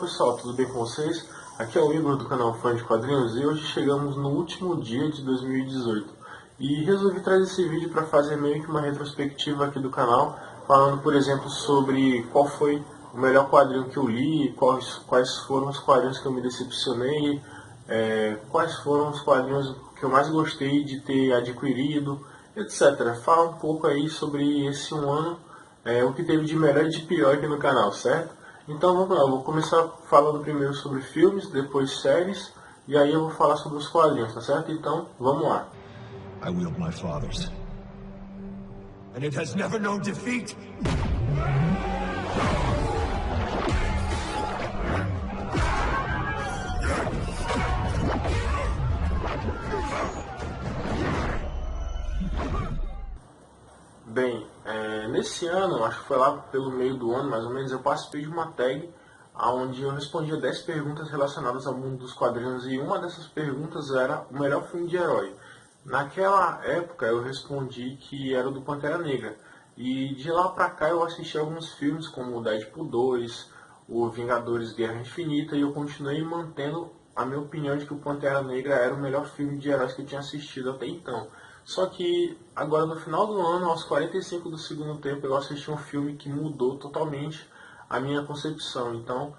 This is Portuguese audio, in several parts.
pessoal, tudo bem com vocês? Aqui é o Igor do canal Fã de Quadrinhos e hoje chegamos no último dia de 2018 e resolvi trazer esse vídeo para fazer meio que uma retrospectiva aqui do canal, falando, por exemplo, sobre qual foi o melhor quadrinho que eu li, quais foram os quadrinhos que eu me decepcionei, quais foram os quadrinhos que eu mais gostei de ter adquirido, etc. Fala um pouco aí sobre esse um ano, o que teve de melhor e de pior aqui no canal, certo? Então vamos lá, eu vou começar falando primeiro sobre filmes, depois séries, e aí eu vou falar sobre os quadrinhos, tá certo? Então, vamos lá. I wield my father's, and it has never known defeat. Bem, nesse ano, acho que foi lá pelo meio do ano, mais ou menos, eu participei de uma tag onde eu respondia 10 perguntas relacionadas ao mundo dos quadrinhos e uma dessas perguntas era o melhor filme de herói. Naquela época eu respondi que era o do Pantera Negra. E de lá pra cá eu assisti alguns filmes como o Deadpool 2, o Vingadores Guerra Infinita, e eu continuei mantendo a minha opinião de que o Pantera Negra era o melhor filme de heróis que eu tinha assistido até então. Só que agora no final do ano, aos 45 do segundo tempo, eu assisti um filme que mudou totalmente a minha concepção. Então,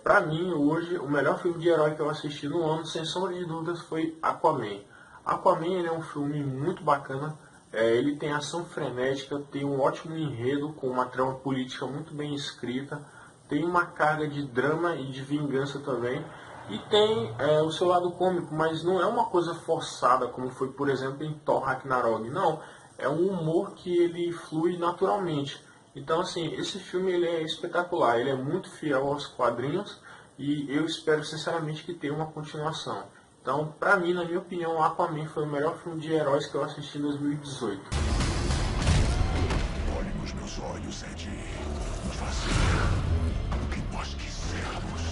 pra mim, hoje, o melhor filme de herói que eu assisti no ano, sem sombra de dúvidas, foi Aquaman. Aquaman ele é um filme muito bacana, ele tem ação frenética, tem um ótimo enredo com uma trama política muito bem escrita, tem uma carga de drama e de vingança também, e tem o seu lado cômico, mas não é uma coisa forçada, como foi, por exemplo, em Thor Ragnarok. Não, é um humor que ele flui naturalmente. Então, assim, esse filme ele é espetacular, ele é muito fiel aos quadrinhos e eu espero sinceramente que tenha uma continuação. Então, pra mim, na minha opinião, Aquaman foi o melhor filme de heróis que eu assisti em 2018. Olhe nos meus olhos, Ed. E faça o que nós quisermos.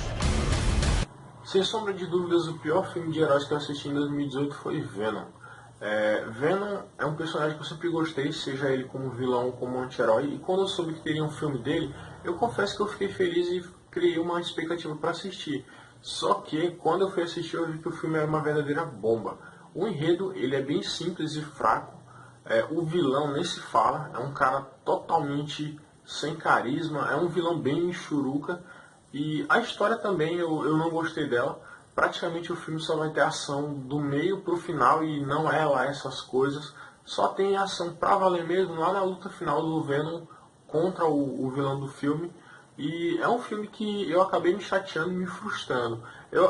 Sem sombra de dúvidas, o pior filme de heróis que eu assisti em 2018 foi Venom. Venom é um personagem que eu sempre gostei, seja ele como vilão ou como anti-herói, e quando eu soube que teria um filme dele, eu confesso que eu fiquei feliz e criei uma expectativa para assistir. Só que quando eu fui assistir eu vi que o filme era uma verdadeira bomba. O enredo ele é bem simples e fraco, o vilão nem se fala, é um cara totalmente sem carisma, é um vilão bem michuruca, e a história também eu não gostei dela. Praticamente o filme só vai ter ação do meio pro final e não é lá essas coisas. Só tem ação pra valer mesmo lá na luta final do Venom contra o vilão do filme. E é um filme que eu acabei me chateando e me frustrando.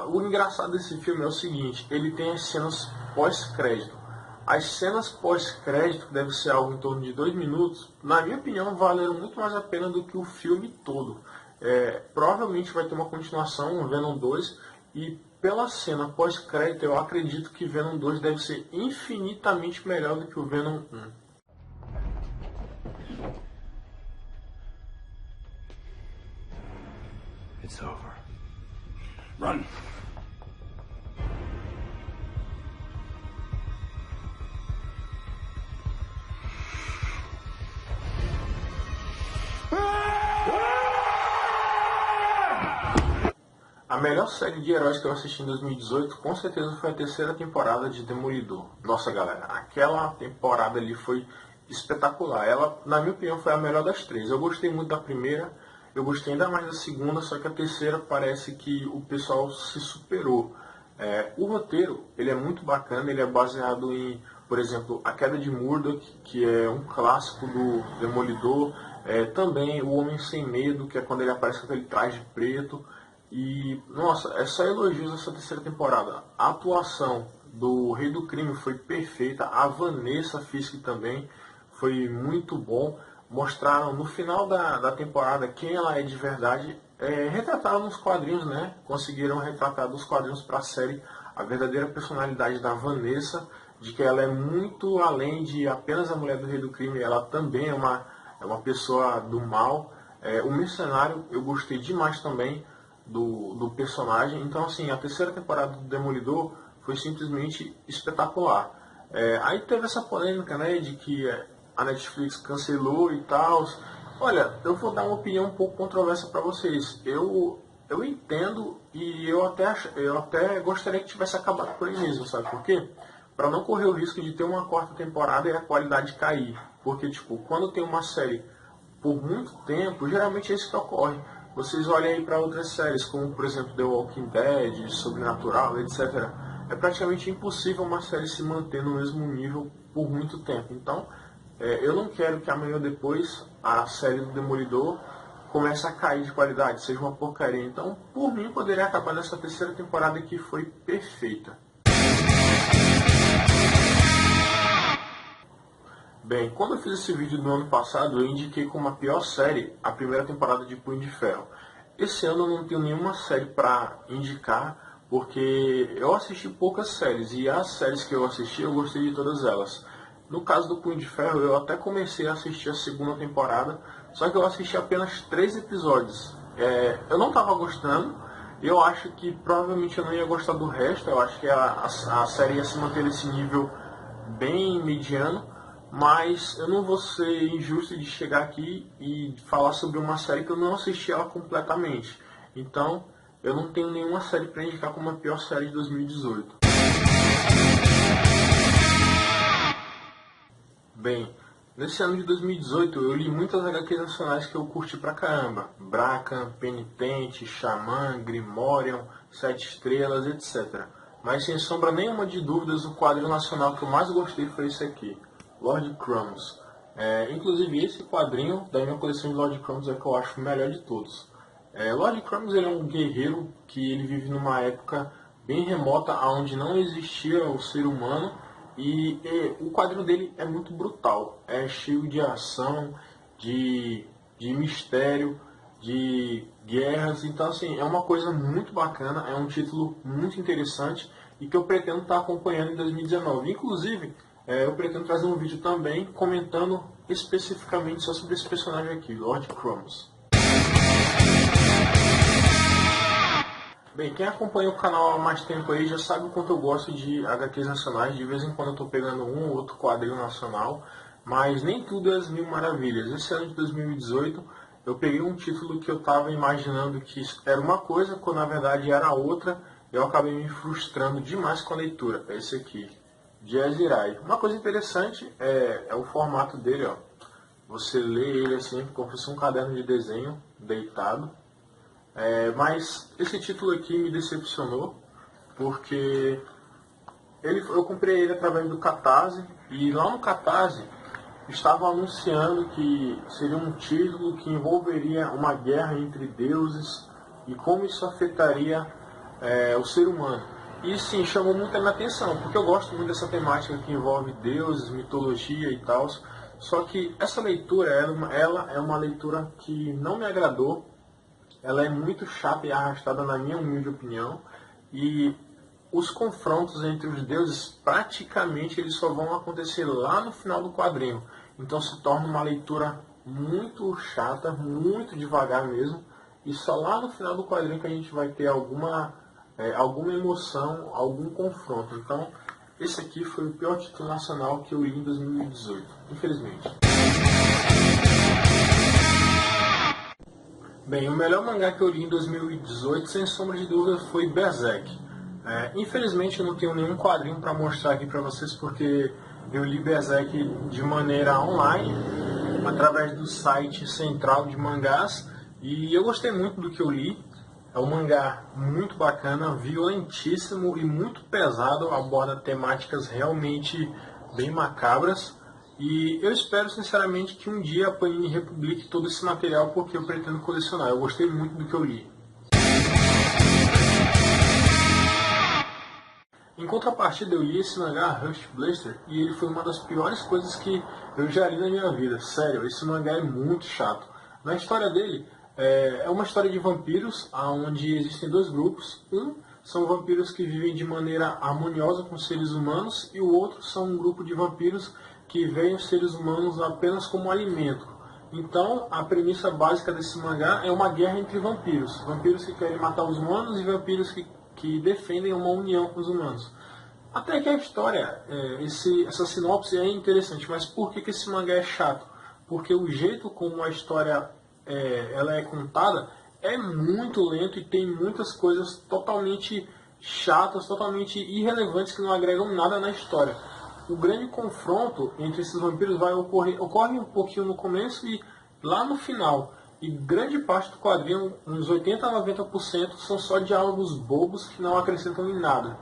O engraçado desse filme é o seguinte, ele tem as cenas pós-crédito. As cenas pós-crédito, que deve ser algo em torno de 2 minutos, na minha opinião, valeram muito mais a pena do que o filme todo. Provavelmente vai ter uma continuação, um Venom 2, e pela cena pós-crédito eu acredito que Venom 2 deve ser infinitamente melhor do que o Venom 1. It's over. Run! A melhor série de heróis que eu assisti em 2018 com certeza foi a terceira temporada de Demolidor. Nossa galera, aquela temporada ali foi espetacular. Ela, na minha opinião, foi a melhor das três. Eu gostei muito da primeira, eu gostei ainda mais da segunda, só que a terceira parece que o pessoal se superou. O roteiro, ele é muito bacana, ele é baseado em, por exemplo, A Queda de Murdoch, que é um clássico do Demolidor, também O Homem Sem Medo, que é quando ele aparece com aquele traje preto. E, nossa, é só elogios essa terceira temporada. A atuação do Rei do Crime foi perfeita, a Vanessa Fisk também foi muito bom. Mostraram no final da temporada quem ela é de verdade. Retrataram nos quadrinhos, né? Conseguiram retratar dos quadrinhos para a série a verdadeira personalidade da Vanessa, de que ela é muito além de apenas a mulher do Rei do Crime, ela também é uma pessoa do mal. O Mercenário, eu gostei demais também do personagem. Então, assim, a terceira temporada do Demolidor foi simplesmente espetacular. Aí teve essa polêmica, né, de que a Netflix cancelou e tal. Olha, eu vou dar uma opinião um pouco controversa para vocês. Eu eu entendo e eu até gostaria que tivesse acabado por aí mesmo, sabe por quê? Para não correr o risco de ter uma quarta temporada e a qualidade cair. Porque, tipo, quando tem uma série por muito tempo, geralmente é isso que ocorre. Vocês olhem aí para outras séries, como por exemplo The Walking Dead, Sobrenatural, etc. É praticamente impossível uma série se manter no mesmo nível por muito tempo. Então, eu não quero que amanhã ou depois a série do Demolidor comece a cair de qualidade, seja uma porcaria. Então, por mim, poderia acabar nessa terceira temporada que foi perfeita. Bem, quando eu fiz esse vídeo no ano passado, eu indiquei como a pior série a primeira temporada de Punho de Ferro. Esse ano eu não tenho nenhuma série para indicar, porque eu assisti poucas séries, e as séries que eu assisti, eu gostei de todas elas. No caso do Punho de Ferro, eu até comecei a assistir a segunda temporada, só que eu assisti apenas 3 episódios. Eu não estava gostando, eu acho que provavelmente eu não ia gostar do resto, eu acho que a série ia se manter nesse nível bem mediano, mas eu não vou ser injusto de chegar aqui e falar sobre uma série que eu não assisti ela completamente. Então, eu não tenho nenhuma série para indicar como a pior série de 2018. Bem, nesse ano de 2018 eu li muitas HQs nacionais que eu curti pra caramba. Bracan, Penitente, Xamã, Grimorion, Sete Estrelas, etc. Mas sem sombra nenhuma de dúvidas, o quadrinho nacional que eu mais gostei foi esse aqui, Lord Crumbles. Inclusive esse quadrinho da minha coleção de Lord Crumbles é o que eu acho o melhor de todos. Lord Crumbles ele é um guerreiro que ele vive numa época bem remota, onde não existia o ser humano, e o quadrinho dele é muito brutal, é cheio de ação, de mistério, de guerras, então assim, é uma coisa muito bacana, é um título muito interessante e que eu pretendo estar acompanhando em 2019. Inclusive, eu pretendo trazer um vídeo também comentando especificamente só sobre esse personagem aqui, Lord Crumbles. Bem, quem acompanha o canal há mais tempo aí já sabe o quanto eu gosto de HQs nacionais. De vez em quando eu estou pegando um ou outro quadrinho nacional, mas nem tudo é as mil maravilhas. Esse ano de 2018 eu peguei um título que eu estava imaginando que era uma coisa, quando na verdade era outra. Eu acabei me frustrando demais com a leitura. É esse aqui, Jazz Irai. Uma coisa interessante é o formato dele, ó. Você lê ele assim, como se fosse um caderno de desenho deitado. Mas esse título aqui me decepcionou, porque eu comprei ele através do Catarse, e lá no Catarse estavam anunciando que seria um título que envolveria uma guerra entre deuses e como isso afetaria o ser humano. E sim, chamou muito a minha atenção, porque eu gosto muito dessa temática que envolve deuses, mitologia e tal. Só que essa leitura, ela é uma leitura que não me agradou. Ela é muito chata e arrastada na minha humilde opinião, e os confrontos entre os deuses praticamente eles só vão acontecer lá no final do quadrinho. Então se torna uma leitura muito chata, muito devagar mesmo, e só lá no final do quadrinho que a gente vai ter alguma emoção, algum confronto. Então esse aqui foi o pior título nacional que eu li em 2018, infelizmente. Bem, o melhor mangá que eu li em 2018, sem sombra de dúvida, foi Berserk. Infelizmente eu não tenho nenhum quadrinho para mostrar aqui para vocês, porque eu li Berserk de maneira online, através do site central de mangás, e eu gostei muito do que eu li. É um mangá muito bacana, violentíssimo e muito pesado, aborda temáticas realmente bem macabras. E eu espero sinceramente que um dia a Panini republique todo esse material, porque eu pretendo colecionar. Eu gostei muito do que eu li. Em contrapartida, eu li esse mangá, Rush Blaster, e ele foi uma das piores coisas que eu já li na minha vida. Sério, esse mangá é muito chato. Na história dele, é uma história de vampiros, onde existem 2 grupos. Um são vampiros que vivem de maneira harmoniosa com os seres humanos, e o outro são um grupo de vampiros que veem os seres humanos apenas como alimento. Então, a premissa básica desse mangá é uma guerra entre vampiros. Vampiros que querem matar os humanos e vampiros que defendem uma união com os humanos. Até que a história, essa sinopse é interessante, mas por que esse mangá é chato? Porque o jeito como a história ela é contada é muito lento e tem muitas coisas totalmente chatas, totalmente irrelevantes que não agregam nada na história. O grande confronto entre esses vampiros ocorre um pouquinho no começo e lá no final. E grande parte do quadrinho, uns 80 a 90%, são só diálogos bobos que não acrescentam em nada.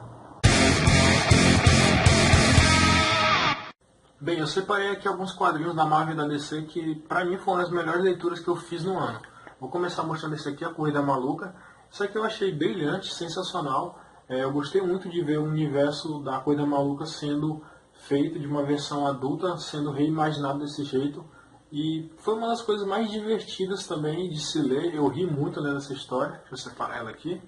Bem, eu separei aqui alguns quadrinhos da Marvel e da DC que, pra mim, foram as melhores leituras que eu fiz no ano. Vou começar mostrando esse aqui, A Corrida Maluca. Isso aqui eu achei brilhante, sensacional. Eu gostei muito de ver o universo da Corrida Maluca sendo feito de uma versão adulta, sendo reimaginado desse jeito. E foi uma das coisas mais divertidas também de se ler. Eu ri muito lendo essa história. Deixa eu separar ela aqui.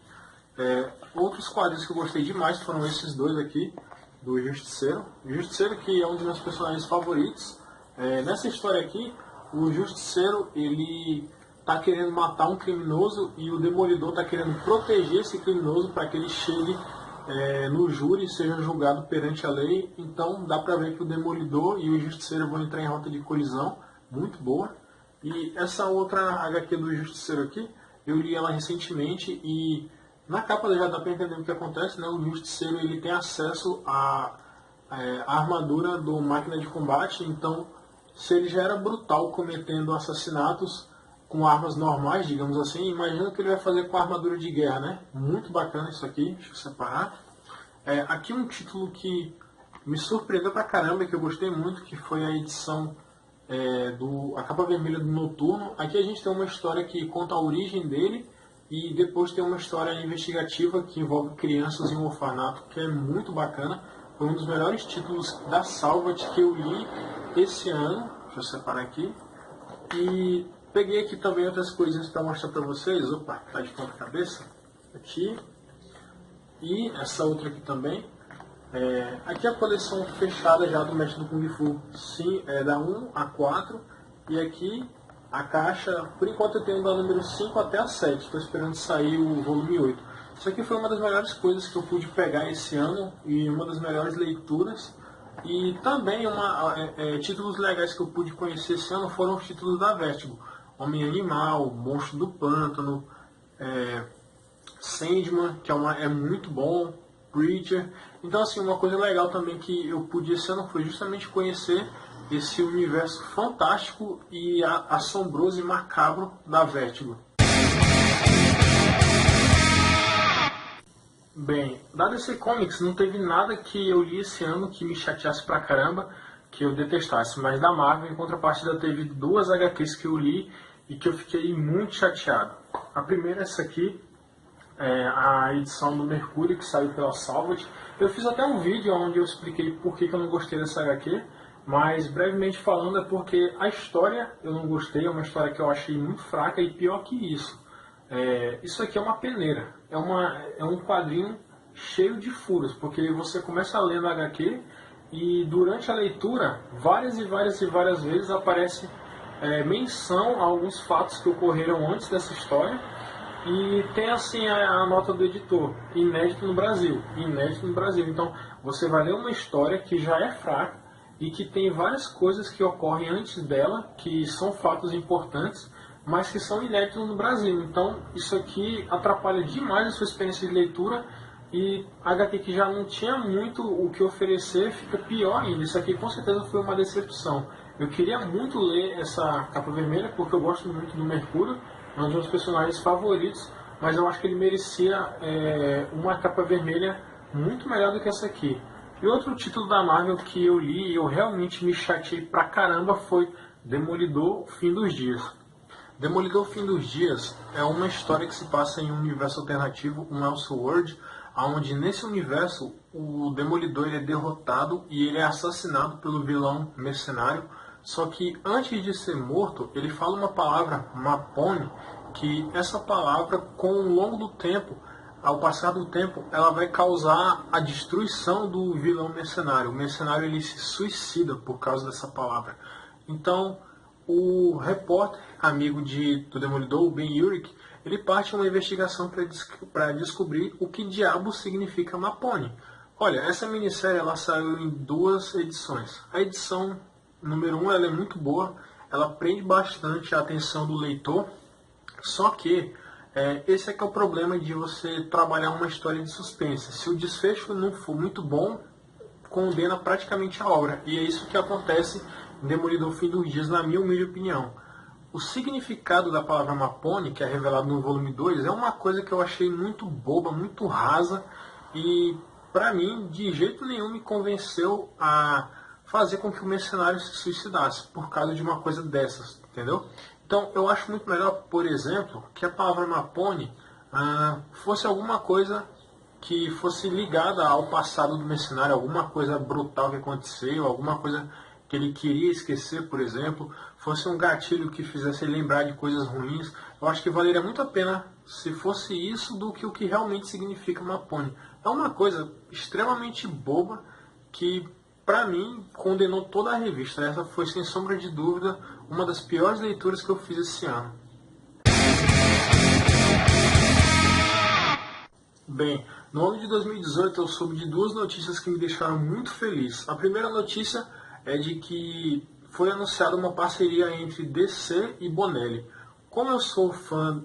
Outros quadrinhos que eu gostei demais foram esses dois aqui, do Justiceiro. O Justiceiro, que é um dos meus personagens favoritos. Nessa história aqui, o Justiceiro, ele tá querendo matar um criminoso e o Demolidor tá querendo proteger esse criminoso para que ele chegue no júri e seja julgado perante a lei. Então dá pra ver que o Demolidor e o Justiceiro vão entrar em rota de colisão, muito boa. E essa outra HQ do Justiceiro aqui, eu li ela recentemente e na capa já dá pra entender o que acontece, né? O Justiceiro, ele tem acesso à armadura do Máquina de Combate, então se ele já era brutal cometendo assassinatos com armas normais, digamos assim, imagina o que ele vai fazer com a armadura de guerra, né? Muito bacana isso aqui, deixa eu separar. Aqui um título que me surpreendeu pra caramba e que eu gostei muito, que foi a edição a capa vermelha do Noturno. Aqui a gente tem uma história que conta a origem dele e depois tem uma história investigativa que envolve crianças em um orfanato, que é muito bacana. Foi um dos melhores títulos da Salvat que eu li esse ano. Deixa eu separar aqui. E peguei aqui também outras coisinhas para mostrar para vocês. Opa, tá de ponta cabeça. Aqui. E essa outra aqui também. Aqui a coleção fechada já do Mestre do Kung Fu. Sim, da 1 a 4. E aqui a caixa, por enquanto eu tenho da número 5 até a 7. Estou esperando sair o volume 8. Isso aqui foi uma das melhores coisas que eu pude pegar esse ano e uma das melhores leituras. E também títulos legais que eu pude conhecer esse ano foram os títulos da Vertigo. Homem-Animal, Monstro do Pântano, Sandman, que é muito bom, Preacher. Então, assim, uma coisa legal também que eu pude esse ano foi justamente conhecer esse universo fantástico e assombroso e macabro da Vertigo. Bem, da DC Comics não teve nada que eu li esse ano que me chateasse pra caramba, que eu detestasse, mas da Marvel, em contrapartida, teve duas HQs que eu li e que eu fiquei muito chateado. A primeira é essa aqui, a edição do Mercúrio, que saiu pela Salvat. Eu fiz até um vídeo onde eu expliquei por que eu não gostei dessa HQ, mas brevemente falando é porque a história eu não gostei, é uma história que eu achei muito fraca e pior que isso. Isso aqui é uma peneira, é um quadrinho cheio de furos, porque você começa lendo a HQ e durante a leitura várias e várias vezes aparece menção a alguns fatos que ocorreram antes dessa história. E tem assim a nota do editor, inédito no Brasil, inédito no Brasil. Então você vai ler uma história que já é fraca e que tem várias coisas que ocorrem antes dela, que são fatos importantes, mas que são inéditos no Brasil. Então isso aqui atrapalha demais a sua experiência de leitura e a HQ que já não tinha muito o que oferecer fica pior ainda. Isso aqui com certeza foi uma decepção. Eu queria muito ler essa capa vermelha porque eu gosto muito do Mercúrio, é um dos meus personagens favoritos, mas eu acho que ele merecia uma capa vermelha muito melhor do que essa aqui. E outro título da Marvel que eu li e eu realmente me chateei pra caramba foi Demolidor, Fim dos Dias. Demolidor, Fim dos Dias é uma história que se passa em um universo alternativo, um Elseworld, onde nesse universo o Demolidor ele é derrotado e ele é assassinado pelo vilão mercenário. Só que antes de ser morto, ele fala uma palavra, Mapone, que essa palavra, com o longo do tempo, ao passar do tempo, ela vai causar a destruição do vilão mercenário. O mercenário ele se suicida por causa dessa palavra. Então, o repórter, amigo do Demolidor, o Ben Urich, ele parte uma investigação para descobrir o que diabo significa Mapone. Olha, essa minissérie ela saiu em 2 edições. A edição número 1 ela é muito boa, ela prende bastante a atenção do leitor, só que Esse é que é o problema de você trabalhar uma história de suspense. Se o desfecho não for muito bom, condena praticamente a obra. E é isso que acontece em Demolidor Fim dos Dias, na minha humilde opinião. O significado da palavra Mapone, que é revelado no volume 2, é uma coisa que eu achei muito boba, muito rasa, e para mim, de jeito nenhum me convenceu a fazer com que o mercenário se suicidasse por causa de uma coisa dessas, entendeu? Então, eu acho muito melhor, por exemplo, que a palavra Mapone fosse alguma coisa que fosse ligada ao passado do mercenário, alguma coisa brutal que aconteceu, alguma coisa que ele queria esquecer, por exemplo, fosse um gatilho que fizesse ele lembrar de coisas ruins. Eu acho que valeria muito a pena se fosse isso do que o que realmente significa Mapone. É uma coisa extremamente boba que, para mim, condenou toda a revista. Essa foi, sem sombra de dúvida, uma das piores leituras que eu fiz esse ano. Bem, no ano de 2018 eu soube de duas notícias que me deixaram muito feliz. A primeira notícia é de que foi anunciada uma parceria entre DC e Bonelli. Como eu sou fã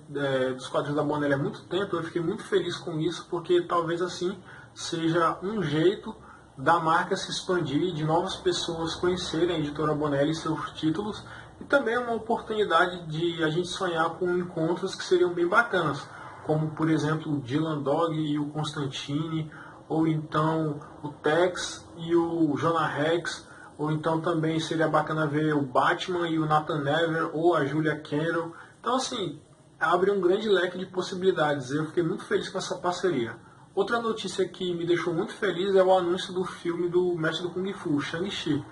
dos quadrinhos da Bonelli há muito tempo, eu fiquei muito feliz com isso, porque talvez assim seja um jeito da marca se expandir, de novas pessoas conhecerem a editora Bonelli e seus títulos, e também é uma oportunidade de a gente sonhar com encontros que seriam bem bacanas, como por exemplo o Dylan Dog e o Constantine, ou então o Tex e o Jonah Rex, ou então também seria bacana ver o Batman e o Nathan Never, ou a Julia Carroll. Então assim, abre um grande leque de possibilidades. Eu fiquei muito feliz com essa parceria. Outra notícia que me deixou muito feliz é o anúncio do filme do Mestre do Kung Fu, Shang-Chi.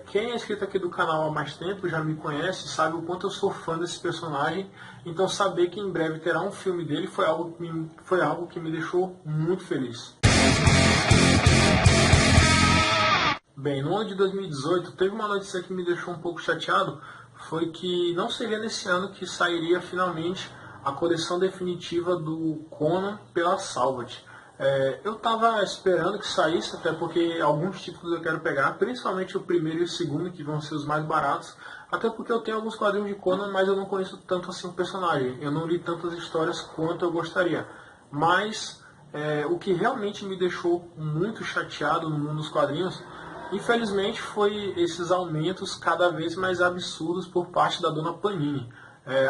Quem é inscrito aqui do canal há mais tempo, já me conhece, sabe o quanto eu sou fã desse personagem. Então saber que em breve terá um filme dele foi algo que me deixou muito feliz. Bem, no ano de 2018 teve uma notícia que me deixou um pouco chateado, foi que não seria nesse ano que sairia finalmente a coleção definitiva do Conan pela Salvat. Eu estava esperando que saísse, até porque alguns títulos eu quero pegar, principalmente o primeiro e o segundo, que vão ser os mais baratos, até porque eu tenho alguns quadrinhos de Conan, mas eu não conheço tanto assim o personagem, eu não li tantas histórias quanto eu gostaria. Mas o que realmente me deixou muito chateado no mundo dos quadrinhos, infelizmente, foi esses aumentos cada vez mais absurdos por parte da dona Panini.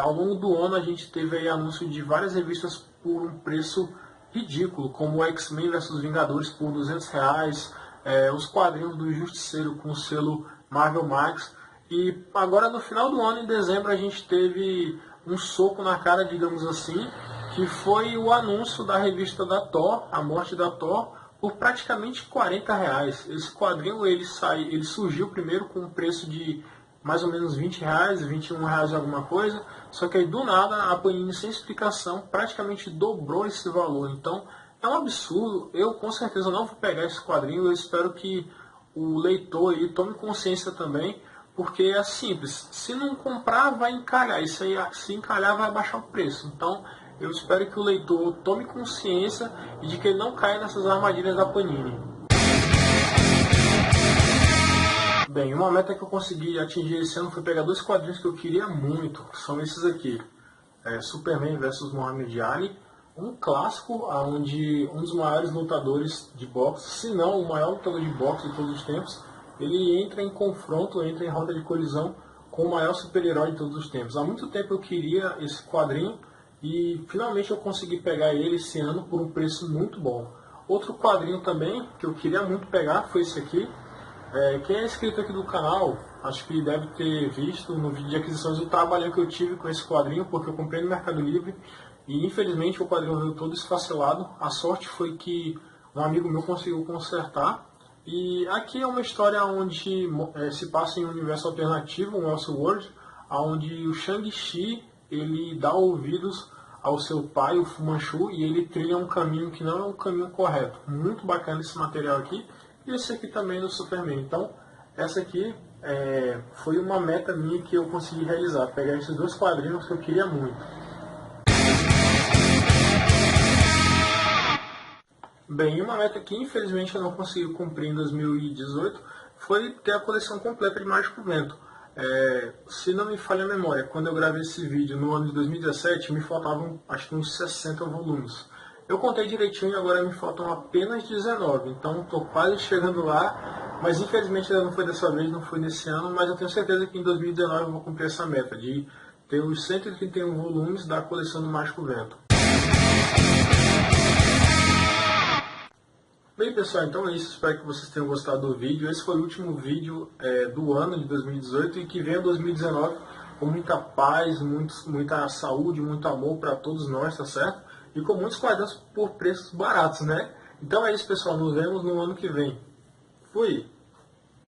Ao longo do ano a gente teve aí anúncio de várias revistas por um preço ridículo, como o X-Men vs Vingadores por R$200, os quadrinhos do Justiceiro com o selo Marvel Max. E agora no final do ano, em dezembro, a gente teve um soco na cara, digamos assim, que foi o anúncio da revista da Thor, A Morte da Thor, por praticamente R$40. Esse quadrinho ele surgiu primeiro com um preço de mais ou menos R$20, R$21 alguma coisa, só que aí do nada a Panini, sem explicação, praticamente dobrou esse valor. Então é um absurdo. Eu com certeza não vou pegar esse quadrinho, eu espero que o leitor aí tome consciência também, porque é simples, se não comprar vai encalhar, isso aí, se encalhar vai baixar o preço. Então eu espero que o leitor tome consciência e de que ele não caia nessas armadilhas da Panini. Bem, uma meta que eu consegui atingir esse ano foi pegar dois quadrinhos que eu queria muito, que são esses aqui. Superman vs Muhammad Ali, um clássico onde um dos maiores lutadores de boxe, se não o maior lutador de boxe de todos os tempos, ele entra em confronto, entra em roda de colisão com o maior super-herói de todos os tempos. Há muito tempo eu queria esse quadrinho, e finalmente eu consegui pegar ele esse ano por um preço muito bom. Outro quadrinho também que eu queria muito pegar foi esse aqui. Quem é inscrito aqui do canal, acho que deve ter visto no vídeo de aquisições o trabalho que eu tive com esse quadrinho, porque eu comprei no Mercado Livre e infelizmente o quadrinho veio todo esfacelado. A sorte foi que um amigo meu conseguiu consertar. E aqui é uma história onde se passa em um universo alternativo, um Elseworld, onde o Shang-Chi ele dá ouvidos ao seu pai, o Fu Manchu, e ele trilha um caminho que não é um caminho correto. Muito bacana esse material aqui. E esse aqui também do Superman. Então, essa aqui foi uma meta minha que eu consegui realizar. Pegar esses dois quadrinhos que eu queria muito. Bem, uma meta que infelizmente eu não consegui cumprir em 2018 foi ter a coleção completa de Mágico Vento. Se não me falha a memória, quando eu gravei esse vídeo no ano de 2017, me faltavam acho que uns 60 volumes. Eu contei direitinho e agora me faltam apenas 19, então estou quase chegando lá, mas infelizmente ainda não foi dessa vez, não foi nesse ano, mas eu tenho certeza que em 2019 eu vou cumprir essa meta de ter os 131 volumes da coleção do Mágico Vento. Bem pessoal, então é isso, espero que vocês tenham gostado do vídeo. Esse foi o último vídeo do ano de 2018 e que venha 2019 com muita paz, muita saúde, muito amor para todos nós, tá certo? E com muitos quadrinhos por preços baratos, né? Então é isso pessoal, nos vemos no ano que vem. Fui!